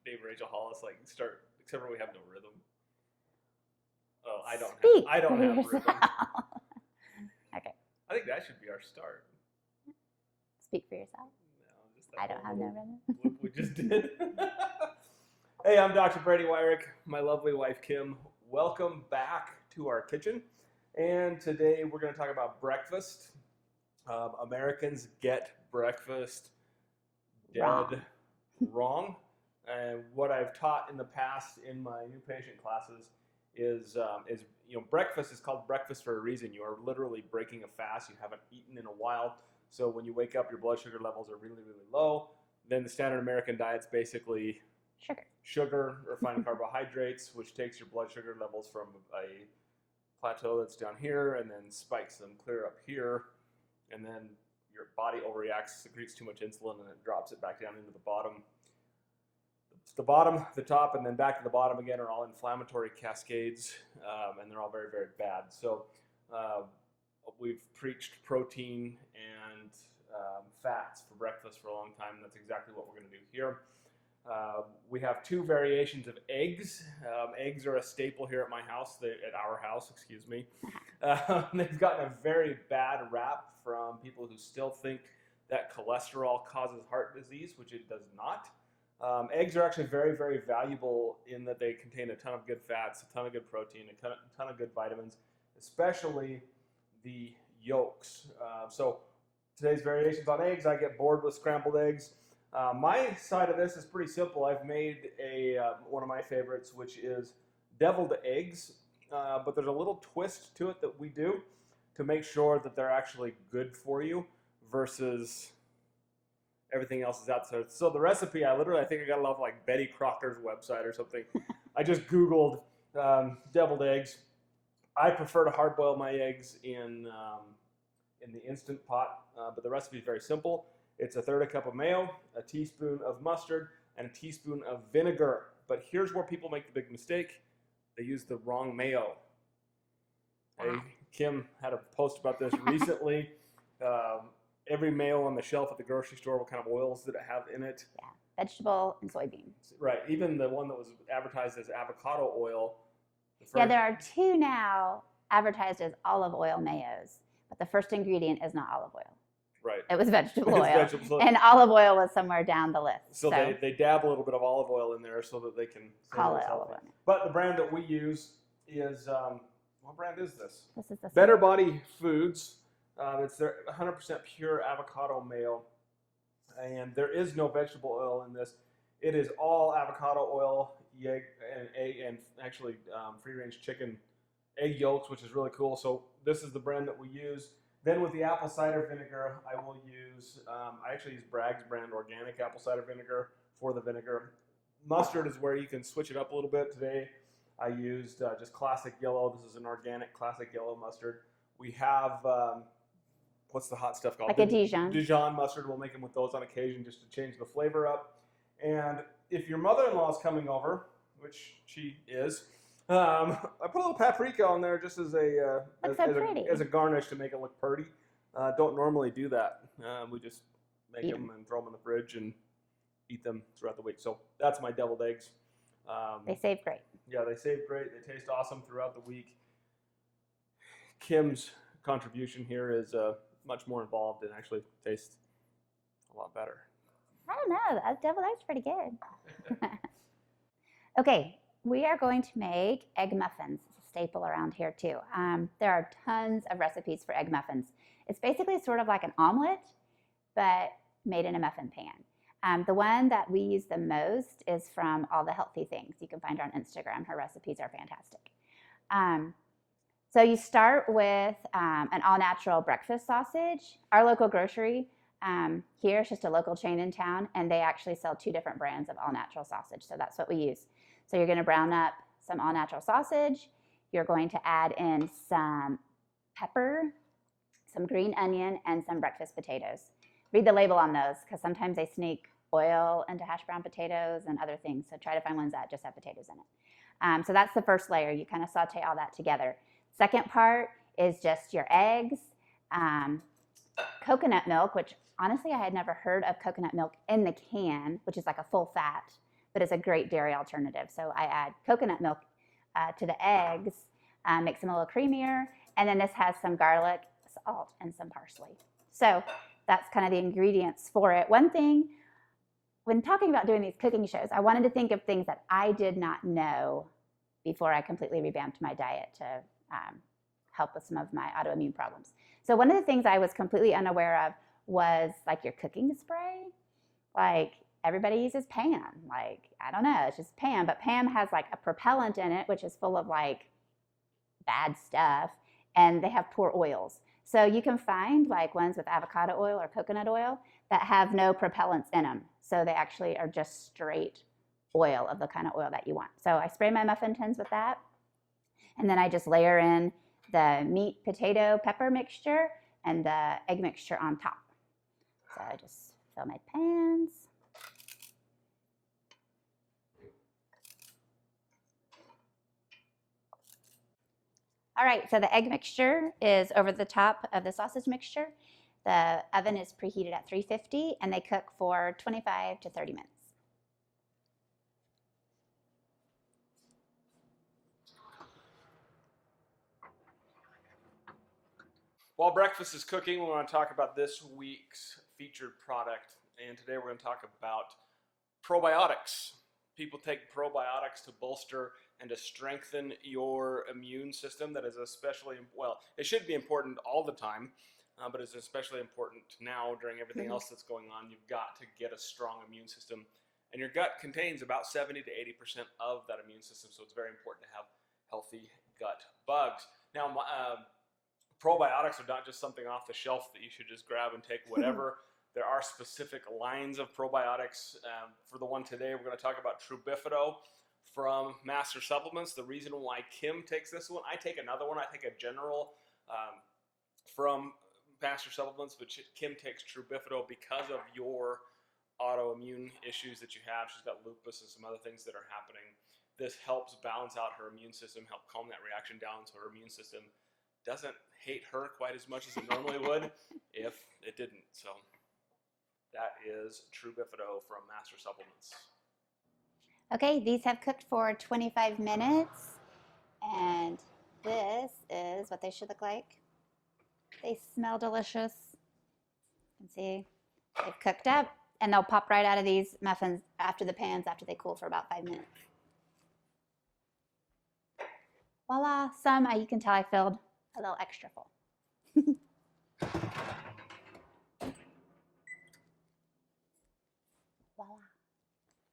Dave and Rachel Hollis start, except for we have no rhythm. Oh, Speak I don't for have yourself. rhythm. Okay. I think that should be our start. Speak for yourself. No, just I that don't have no rhythm. loop we just did. Hey, I'm Dr. Brady Wyrick, my lovely wife Kim. Welcome back to our kitchen. And today we're going to talk about breakfast. Americans get breakfast dead wrong. And what I've taught in the past in my new patient classes is breakfast is called breakfast for a reason. You are literally breaking a fast. You haven't eaten in a while. So when you wake up, your blood sugar levels are really, really low. Then the standard American diet's basically sugar, refined carbohydrates, which takes your blood sugar levels from a plateau that's down here and then spikes them clear up here. And then your body overreacts, secretes too much insulin, and it drops it back down into the bottom. The bottom, the top, and then back to the bottom again are all inflammatory cascades, and they're all very, very bad. So we've preached protein and fats for breakfast for a long time, and that's exactly what we're going to do here. We have two variations of eggs. Eggs are a staple here at my house, at our house, excuse me. They've gotten a very bad rap from people who still think that cholesterol causes heart disease, which it does not. Eggs are actually very, very valuable in that they contain a ton of good fats, a ton of good protein, a ton of good vitamins, especially the yolks. So today's variations on eggs, I get bored with scrambled eggs. My side of this is pretty simple. I've made one of my favorites, which is deviled eggs, but there's a little twist to it that we do to make sure that they're actually good for you versus everything else is out there. So the recipe, I think I got it off like Betty Crocker's website or something. I just Googled deviled eggs. I prefer to hard boil my eggs in the Instant Pot, but the recipe is very simple. It's a third a cup of mayo, a teaspoon of mustard, and a teaspoon of vinegar. But here's where people make the big mistake. They use the wrong mayo. Hey, Kim had a post about this recently. Every mayo on the shelf at the grocery store, what kind of oils did it have in it? Yeah, vegetable and soybean. Right, even the one that was advertised as avocado oil. Yeah, there are two now advertised as olive oil mayos, but the first ingredient is not olive oil. Right. It was vegetable oil. And olive oil was somewhere down the list. So they dab a little bit of olive oil in there so that they can call it olive oil. But the brand that we use is, what brand is this? This is the Better Body Foods. It's their 100% pure avocado mayo. And there is no vegetable oil in this. It is all avocado oil, egg, and egg, and actually free-range chicken egg yolks, which is really cool. So this is the brand that we use. Then with the apple cider vinegar, I will use, I actually use Bragg's brand organic apple cider vinegar for the vinegar. Mustard is where you can switch it up a little bit. Today I used just classic yellow. This is an organic classic yellow mustard. We have, what's the hot stuff called? Like a Dijon. Dijon mustard. We'll make them with those on occasion just to change the flavor up. And if your mother-in-law is coming over, which she is, I put a little paprika on there just as a garnish to make it look pretty. Don't normally do that. We just make them and throw them in the fridge and eat them throughout the week. So that's my deviled eggs. They save great. Yeah, they save great. They taste awesome throughout the week. Kim's contribution here is much more involved and actually tastes a lot better. I don't know. That deviled eggs pretty good. Okay. We are going to make egg muffins. It's a staple around here too. There are tons of recipes for egg muffins. It's basically sort of like an omelet, but made in a muffin pan. The one that we use the most is from All the Healthy Things. You can find her on Instagram. Her recipes are fantastic. So you start with an all-natural breakfast sausage. Our local grocery here is just a local chain in town, and they actually sell two different brands of all-natural sausage. So that's what we use. So you're going to brown up some all-natural sausage. You're going to add in some pepper, some green onion, and some breakfast potatoes. Read the label on those because sometimes they sneak oil into hash brown potatoes and other things. So try to find ones that just have potatoes in it. So that's the first layer. You kind of saute all that together. Second part is just your eggs, coconut milk, which honestly I had never heard of coconut milk in the can, which is like a full fat but it's a great dairy alternative. So I add coconut milk to the eggs, makes them a little creamier, and then this has some garlic, salt, and some parsley. So that's kind of the ingredients for it. One thing, when talking about doing these cooking shows, I wanted to think of things that I did not know before I completely revamped my diet to help with some of my autoimmune problems. So one of the things I was completely unaware of was like your cooking spray. Like everybody uses Pam. Like, I don't know, it's just Pam, but Pam has like a propellant in it, which is full of like bad stuff, and they have poor oils. So you can find like ones with avocado oil or coconut oil that have no propellants in them. So they actually are just straight oil of the kind of oil that you want. So I spray my muffin tins with that. And then I just layer in the meat, potato, pepper mixture and the egg mixture on top. So I just fill my pans. All right, so the egg mixture is over the top of the sausage mixture. The oven is preheated at 350 and they cook for 25 to 30 minutes. While breakfast is cooking, we want to talk about this week's featured product. And today we're going to talk about probiotics. People take probiotics to bolster and to strengthen your immune system. That is especially, well, it should be important all the time, but it's especially important now during everything else that's going on. You've got to get a strong immune system. And your gut contains about 70 to 80% of that immune system, so it's very important to have healthy gut bugs. Now, probiotics are not just something off the shelf that you should just grab and take whatever. There are specific lines of probiotics. For the one today, we're going to talk about Trubifido from Master Supplements. The reason why Kim takes this one, I take another one. I take a general from Master Supplements, but Kim takes Trubifido because of your autoimmune issues that you have. She's got lupus and some other things that are happening. This helps balance out her immune system, help calm that reaction down so her immune system doesn't hate her quite as much as it normally would if it didn't. So that is Trubifido from Master Supplements. Okay, these have cooked for 25 minutes, and this is what they should look like. They smell delicious. You can see they've cooked up, and they'll pop right out of these muffins after the pans after they cool for about 5 minutes. Voila, some you can tell I filled a little extra full.